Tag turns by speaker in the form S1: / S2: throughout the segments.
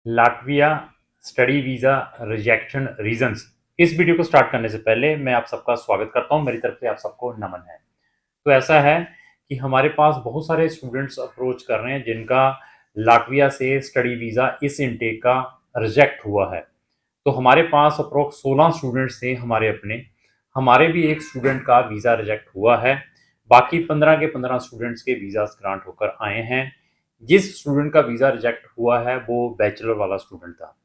S1: Latvia study visa rejection reasons. इस video को start करने से पहले मैं आप सबका स्वागत करता हूं। मेरी तरफ से आप सबको नमन है। तो ऐसा है कि हमारे पास बहुत सारे स्टूडेंट्स अप्रोच कर रहे हैं जिनका लाटविया से स्टडी वीज़ा इस इनटेक का रिजेक्ट हुआ है। तो हमारे पास अप्रोक्स 16 स्टूडेंट्स थे हमारे अपने। हमारे भी एक स्टूडेंट का वीज़ा रिजेक्ट हुआ है। बाकी 15 के 15 स्टूडेंट्स के वीज़ास ग्रांट होकर आए हैं। जिस स्टूडेंट का वीज़ा रिजेक्ट हुआ है वो बैचलर वाला स्टूडेंट था।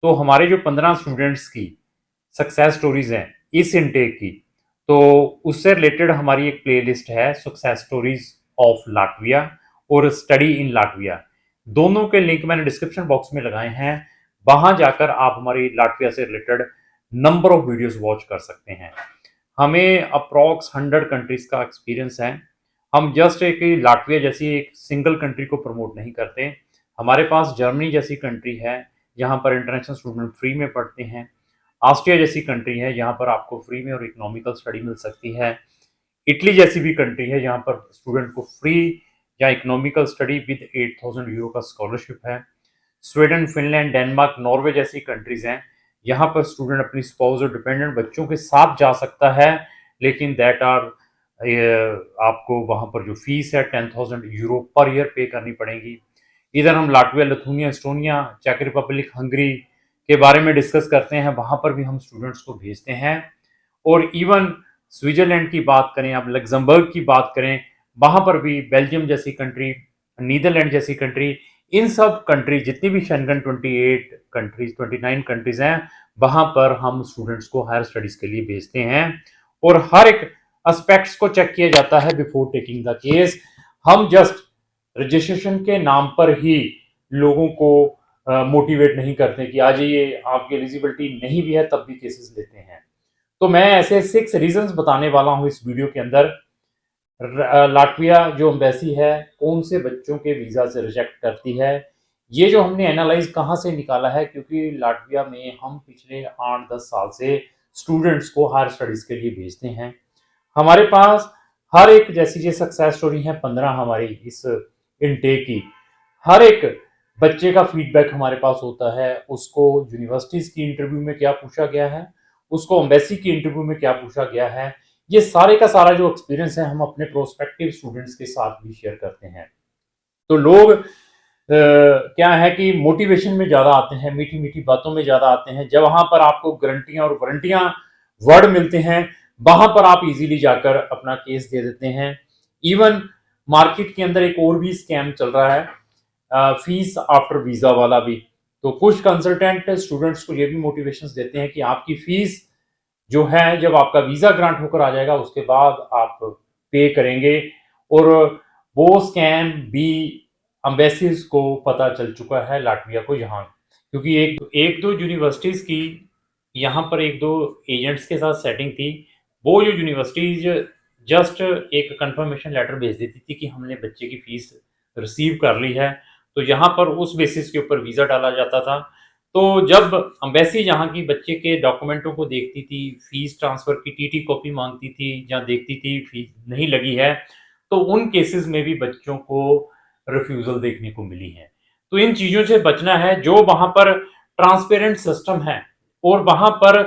S1: तो हमारे जो 15 स्टूडेंट्स की सक्सेस स्टोरीज हैं इस इनटेक की, तो उससे रिलेटेड हमारी एक प्लेलिस्ट है सक्सेस स्टोरीज ऑफ लाटविया और स्टडी इन लाटविया। दोनों के लिंक मैंने डिस्क्रिप्शन बॉक्स में लगाए हैं। वहां जाकर आप हमारी लाटविया से related number of videos watch कर सकते हैं। हमें अप्रॉक्स 100 कंट्रीज का एक्सपीरियंस है। हम जस्ट एक लाटविया जैसी एक सिंगल कंट्री को प्रमोट नहीं करते। हमारे पास जर्मनी जैसी कंट्री है जहाँ पर इंटरनेशनल स्टूडेंट फ्री में पढ़ते हैं। ऑस्ट्रिया जैसी कंट्री है जहाँ पर आपको फ्री में और इकोनॉमिकल स्टडी मिल सकती है। इटली जैसी भी कंट्री है जहाँ पर स्टूडेंट को फ्री या इकोनॉमिकल स्टडी विद 8,000 यूरो का स्कॉलरशिप है। स्वीडन, फिनलैंड, डेनमार्क, नॉर्वे जैसी कंट्रीज हैं यहाँ पर स्टूडेंट अपनी स्पाउस और डिपेंडेंट बच्चों के साथ जा सकता है, लेकिन दैट आर आपको वहाँ पर जो फीस है 10,000 यूरो पर ईयर पे करनी पड़ेगी। इधर हम लाटविया, लिथुनिया, एस्टोनिया, चेक रिपब्लिक, हंगरी के बारे में डिस्कस करते हैं। वहाँ पर भी हम स्टूडेंट्स को भेजते हैं। और इवन स्विट्जरलैंड की बात करें, आप लग्जमबर्ग की बात करें, वहाँ पर भी बेल्जियम जैसी कंट्री, नीदरलैंड जैसी कंट्री, इन सब कंट्री जितनी भी शेंगन 28 कंट्रीज 29 कंट्रीज हैं वहाँ पर हम स्टूडेंट्स को हायर स्टडीज के लिए भेजते हैं। और हर एक एस्पेक्ट्स को चेक किया जाता है बिफोर टेकिंग द केस। हम जस्ट रजिस्ट्रेशन के नाम पर ही लोगों को मोटिवेट नहीं करते कि आ जाइए, आपकी एलिजिबिलिटी नहीं भी है तब भी केसेस लेते हैं। तो मैं ऐसे 6 रीजंस बताने वाला हूं इस वीडियो के अंदर। लाटविया जो एम्बेसी है कौन से बच्चों के वीज़ा से रिजेक्ट करती है, ये जो हमने एनालाइज कहाँ से निकाला है, क्योंकि लाटविया में हम पिछले 8-10 साल से स्टूडेंट्स को हायर स्टडीज़ के लिए भेजते हैं। हमारे पास हर एक जैसी ये सक्सेस स्टोरी है 15 हमारी इस इनटेक की। हर एक बच्चे का फीडबैक हमारे पास होता है। उसको यूनिवर्सिटीज़ की इंटरव्यू में क्या पूछा गया है, उसको एम्बेसी की इंटरव्यू में क्या पूछा गया है, ये सारे का सारा जो एक्सपीरियंस है हम अपने प्रोस्पेक्टिव स्टूडेंट्स के साथ भी शेयर करते हैं। तो लोग क्या है कि मोटिवेशन में ज़्यादा आते हैं, मीठी मीठी बातों में ज़्यादा आते हैं। जब वहाँ पर आपको गारंटियाँ और वारंटियाँ वर्ड मिलते हैं वहाँ पर आप इजीली जाकर अपना केस दे देते हैं। इवन मार्केट के अंदर एक और भी स्कैम चल रहा है, फीस आफ्टर वीज़ा वाला भी। तो कुछ कंसल्टेंट स्टूडेंट्स को ये भी मोटिवेशंस देते हैं कि आपकी फीस जो है जब आपका वीज़ा ग्रांट होकर आ जाएगा उसके बाद आप पे करेंगे। और वो स्कैम भी अम्बेसीज को पता चल चुका है लाटविया को यहाँ, क्योंकि एक दो यूनिवर्सिटीज़ की यहाँ पर एक दो एजेंट्स के साथ सेटिंग थी। वो जो यूनिवर्सिटीज जस्ट एक कंफर्मेशन लेटर भेज देती थी कि हमने बच्चे की फीस रिसीव कर ली है, तो यहाँ पर उस बेसिस के ऊपर वीज़ा डाला जाता था। तो जब अम्बेसी यहाँ की बच्चे के डॉक्यूमेंटों को देखती थी, फीस ट्रांसफ़र की टीटी कॉपी मांगती थी या देखती थी फीस नहीं लगी है, तो उन केसेस में भी बच्चों को रिफ्यूज़ल देखने को मिली है। तो इन चीज़ों से बचना है। जो वहाँ पर ट्रांसपेरेंट सिस्टम है और वहाँ पर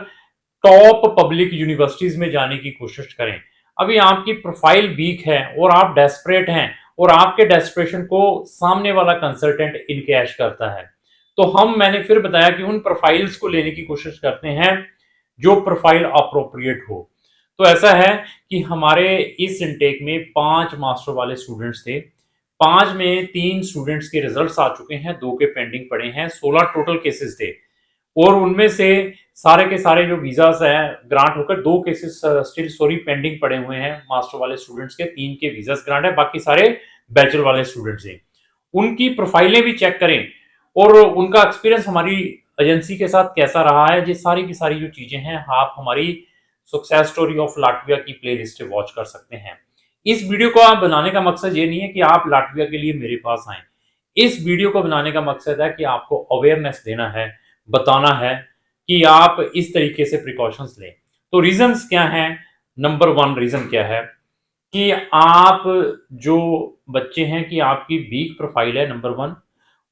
S1: टॉप पब्लिक यूनिवर्सिटीज़ में जाने की कोशिश करें। अभी आपकी प्रोफाइल वीक है और आप डेस्परेट हैं और आपके डेस्परेशन को सामने वाला कंसल्टेंट इनकैश करता है, तो मैंने फिर बताया कि उन प्रोफाइल्स को लेने की कोशिश करते हैं जो प्रोफाइल अप्रोप्रिएट हो। तो ऐसा है कि हमारे इस इनटेक में 5 मास्टर वाले स्टूडेंट्स थे। 5 में 3 स्टूडेंट्स के रिजल्ट्स आ चुके हैं, 2 के पेंडिंग पड़े हैं। 16 टोटल केसेस थे और उनमें से सारे के सारे जो वीज़ास हैं ग्रांट होकर 2 केसेस स्टिल सॉरी पेंडिंग पड़े हुए हैं मास्टर वाले स्टूडेंट्स के। 3 के वीज़ास ग्रांट है, बाकी सारे बैचलर वाले स्टूडेंट्स हैं। उनकी प्रोफाइलें भी चेक करें और उनका एक्सपीरियंस हमारी एजेंसी के साथ कैसा रहा है। ये सारी की सारी जो चीज़ें हैं आप हमारी सक्सेस स्टोरी ऑफ लाटविया की प्लेलिस्ट वॉच कर सकते हैं। इस वीडियो को आप बनाने का मकसद ये नहीं है कि आप लाटविया के लिए मेरे पास आएँ। इस वीडियो को बनाने का मकसद है कि आपको अवेयरनेस देना है, बताना है कि आप इस तरीके से प्रिकॉशंस लें। तो रीजंस क्या हैं? नंबर 1 रीजन क्या है कि आप जो बच्चे हैं कि आपकी वीक प्रोफाइल है, नंबर 1,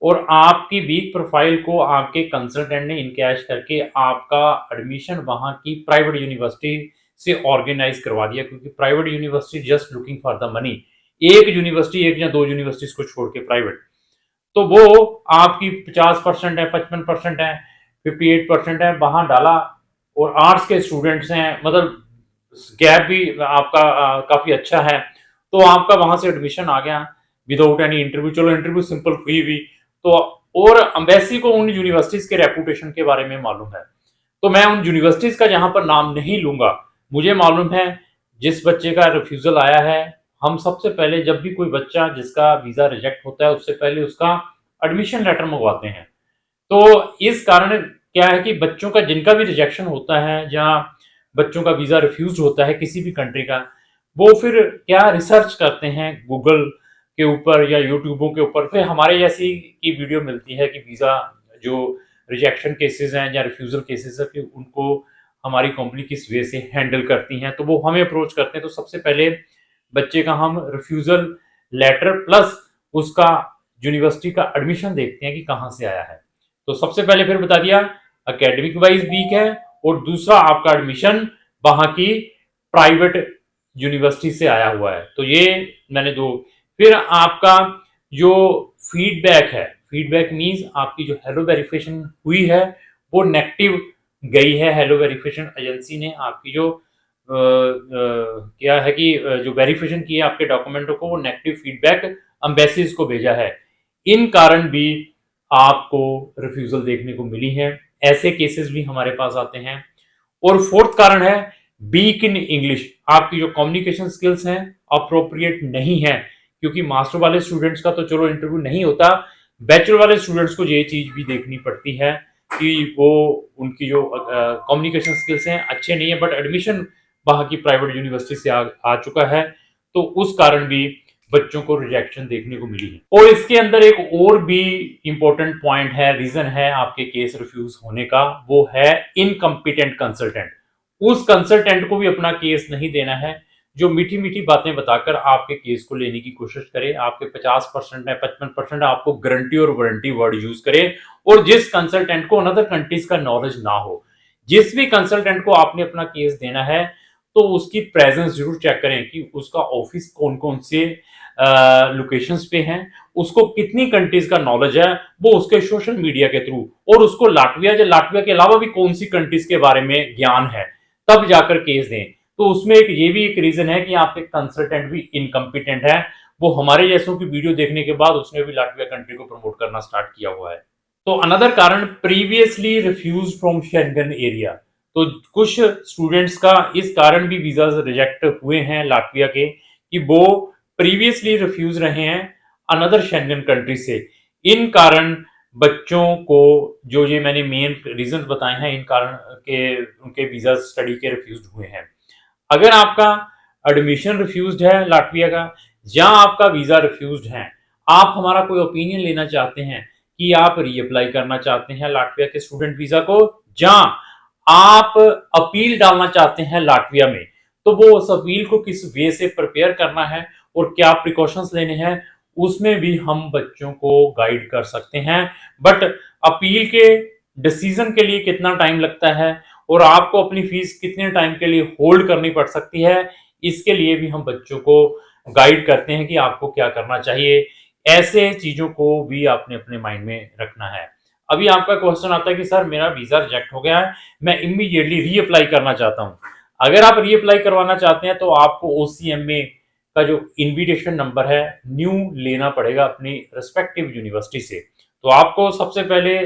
S1: और आपकी वीक प्रोफाइल को आपके कंसल्टेंट ने इनकैश करके आपका एडमिशन वहाँ की प्राइवेट यूनिवर्सिटी से ऑर्गेनाइज करवा दिया, क्योंकि private university just looking for the money. एक यूनिवर्सिटी, एक या दो यूनिवर्सिटीज को छोड़ के प्राइवेट, तो वो आपकी 50% है, 55% है, 58% है, वहां डाला। और आर्ट्स के स्टूडेंट्स हैं, मतलब गैप भी आपका काफी अच्छा है, तो आपका वहां से एडमिशन आ गया विदाउट एनी इंटरव्यू। चलो इंटरव्यू सिंपल हुई भी तो। और अम्बेसी को उन यूनिवर्सिटीज के रेपुटेशन के बारे में मालूम है, तो मैं उन यूनिवर्सिटीज का यहां पर नाम नहीं लूंगा। मुझे मालूम है जिस बच्चे का रिफ्यूजल आया है, हम सबसे पहले जब भी कोई बच्चा जिसका वीजा रिजेक्ट होता है उससे पहले उसका एडमिशन लेटर मंगवाते हैं। तो इस कारण क्या है कि बच्चों का जिनका भी रिजेक्शन होता है, जहाँ बच्चों का वीजा रिफ्यूज होता है किसी भी कंट्री का, वो फिर क्या रिसर्च करते हैं गूगल के ऊपर या यूट्यूबों के ऊपर। फिर हमारे जैसी की वीडियो मिलती है कि वीजा जो रिजेक्शन केसेस हैं या रिफ्यूजल केसेस है कि उनको हमारी कंपनी किस वे से हैंडल करती हैं, तो वो हमें अप्रोच करते हैं। तो सबसे पहले बच्चे का हम रिफ्यूजल लेटर प्लस उसका यूनिवर्सिटी का एडमिशन देखते हैं कि कहाँ से आया है। तो सबसे पहले फिर बता दिया एकेडमिक वाइज वीक है, और दूसरा आपका एडमिशन वहां की प्राइवेट यूनिवर्सिटी से आया हुआ है। तो ये मैंने दो। फिर आपका जो फीडबैक है, फीडबैक मीन्स आपकी जो हेलो वेरिफिकेशन हुई है वो नेगेटिव गई है। हेलो वेरिफिकेशन एजेंसी ने आपकी जो क्या है कि जो वेरिफिकेशन की है आपके डॉक्यूमेंटों को, वो नेगेटिव फीडबैक एम्बेसीज को भेजा है। इन कारण भी आपको रिफ्यूजल देखने को मिली है। ऐसे केसेस भी हमारे पास आते हैं। और फोर्थ कारण है वीक इन इंग्लिश। आपकी जो कम्युनिकेशन स्किल्स हैं अप्रोप्रिएट नहीं है, क्योंकि मास्टर वाले स्टूडेंट्स का तो चलो इंटरव्यू नहीं होता, बैचलर वाले स्टूडेंट्स को ये चीज भी देखनी पड़ती है कि वो उनकी जो कम्युनिकेशन स्किल्स हैं अच्छे नहीं है, बट एडमिशन वहां की प्राइवेट यूनिवर्सिटी से आ चुका है, तो उस कारण भी बच्चों को रिजेक्शन देखने को मिली है। और इसके अंदर एक और भी इंपॉर्टेंट पॉइंट है, रीजन है आपके केस रिफ्यूज होने का, वो है इनकम्पिटेंट कंसल्टेंट। उस कंसल्टेंट को भी अपना केस नहीं देना है जो मीठी मीठी बातें बताकर आपके केस को लेने की कोशिश करे। आपके 50% है, 55% आपको गारंटी और वारंटी वर्ड यूज करे, और जिस कंसल्टेंट को अनदर कंट्रीज का नॉलेज ना हो। जिस भी कंसल्टेंट को आपने अपना केस देना है तो उसकी प्रेजेंस जरूर चेक करें कि उसका ऑफिस कौन कौन से लोकेशंस पे हैं, उसको कितनी कंट्रीज का नॉलेज है, वो उसके सोशल मीडिया के थ्रू, और उसको लाटविया या लाटविया के अलावा भी कौन सी कंट्रीज के बारे में ज्ञान है, तब जाकर केस दें। तो उसमें एक ये भी एक रीजन है कि आपके कंसल्टेंट भी इनकम्पिटेंट है। वो हमारे जैसों की वीडियो देखने के बाद उसने भी लाटविया कंट्री को प्रमोट करना स्टार्ट किया हुआ है। तो अनदर कारण previously refuse from Schengen area. तो कुछ स्टूडेंट्स का इस कारण भी वीजा रिजेक्ट हुए हैं लाटविया के कि वो प्रीवियसली रिफ्यूज रहे हैं अनदर शेंगन कंट्री से। इन कारण बच्चों को जो ये मैंने मेन रीजन बताए हैं, इन कारण के उनके वीजा स्टडी के रिफ्यूज हुए हैं। अगर आपका एडमिशन रिफ्यूज्ड है लाटविया का, या आपका वीजा रिफ्यूज्ड है, आप हमारा कोई ओपिनियन लेना चाहते हैं कि आप रीअप्लाई करना चाहते हैं लाटविया के स्टूडेंट वीजा को, या आप अपील डालना चाहते हैं लाटविया में, तो वो उस अपील को किस वे से प्रिपेयर करना है और क्या प्रिकॉशंस लेने हैं, उसमें भी हम बच्चों को गाइड कर सकते हैं। बट अपील के डिसीजन के लिए कितना टाइम लगता है और आपको अपनी फीस कितने टाइम के लिए होल्ड करनी पड़ सकती है, इसके लिए भी हम बच्चों को गाइड करते हैं कि आपको क्या करना चाहिए। ऐसे चीजों को भी आपने अपने माइंड में रखना है। अभी आपका क्वेश्चन आता है कि सर मेरा वीजा रिजेक्ट हो गया है, मैं इमीडिएटली रीअप्लाई करना चाहता हूं। अगर आप रीअप्लाई करवाना चाहते हैं तो आपको ओसीएमए का जो इनविटेशन नंबर है न्यू लेना पड़ेगा अपनी रिस्पेक्टिव यूनिवर्सिटी से। तो आपको सबसे पहले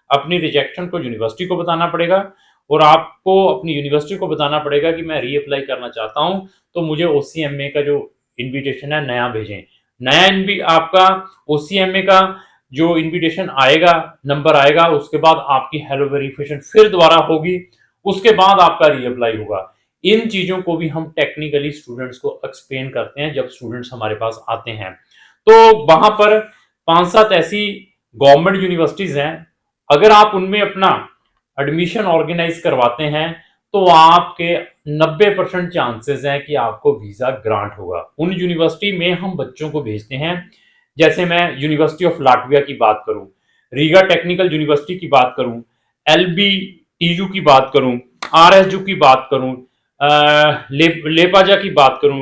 S1: अपनी रिजेक्शन को यूनिवर्सिटी को बताना पड़ेगा, और आपको अपनी यूनिवर्सिटी को बताना पड़ेगा कि मैं रीअप्लाई करना चाहता हूं, तो मुझे ओसीएमए का जो इनविटेशन है नया भेजें। नया आपका ओसीएमए का जो इनविटेशन आएगा, नंबर आएगा, उसके बाद आपकी हेलो वेरिफिकेशन फिर दोबारा होगी, उसके बाद आपका रीअप्लाई होगा। इन चीजों को भी हम टेक्निकली स्टूडेंट्स को एक्सप्लेन करते हैं जब स्टूडेंट्स हमारे पास आते हैं। तो वहां पर 5-7 ऐसी गवर्नमेंट यूनिवर्सिटीज हैं, अगर आप उनमें अपना एडमिशन ऑर्गेनाइज करवाते हैं तो आपके 90% चांसेस हैं कि आपको वीजा ग्रांट होगा। उन यूनिवर्सिटी में हम बच्चों को भेजते हैं जैसे मैं यूनिवर्सिटी ऑफ लाटविया की बात करूं, रीगा टेक्निकल यूनिवर्सिटी की बात करूं, एलबीटीयू की बात करूं, आरएसयू की बात करूं, लेपाजा की बात करूं,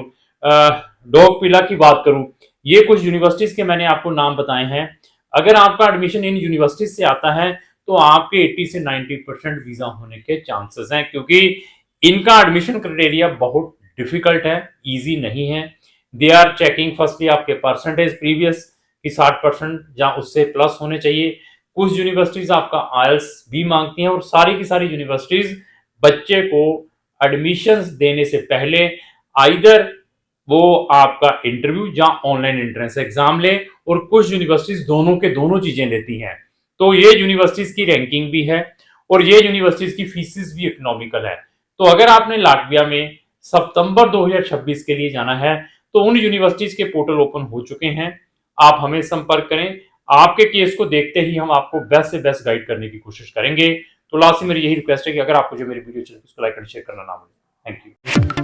S1: डोगपिला की बात करूं, ये कुछ यूनिवर्सिटीज के मैंने आपको नाम बताए हैं। अगर आपका एडमिशन इन यूनिवर्सिटीज से आता है तो आपके 80 से 90% वीजा होने के चांसेस हैं, क्योंकि इनका एडमिशन क्राइटेरिया बहुत डिफिकल्ट है, इजी नहीं है। दे आर चेकिंग फर्स्टली आपके परसेंटेज प्रीवियस की 60% या उससे प्लस होने चाहिए। कुछ यूनिवर्सिटीज आपका आयल्स भी मांगती हैं, और सारी की सारी यूनिवर्सिटीज बच्चे को एडमिशन देने से पहले आइदर वो आपका इंटरव्यू या ऑनलाइन एंट्रेंस एग्जाम ले, और कुछ यूनिवर्सिटीज दोनों के दोनों चीजें लेती हैं। तो ये यूनिवर्सिटीज की रैंकिंग भी है, और ये यूनिवर्सिटीज की फीसिस भी इकोनॉमिकल है। तो अगर आपने लाटविया में सितंबर 2026 के लिए जाना है तो उन यूनिवर्सिटीज के पोर्टल ओपन हो चुके हैं, आप हमें संपर्क करें। आपके केस को देखते ही हम आपको बेस्ट से बेस्ट गाइड करने की कोशिश करेंगे। तो लास्ट में मेरी यही रिक्वेस्ट है कि अगर आपको जो मेरी वीडियो चले उसको लाइक एंड शेयर करना ना भूलें। Thank you.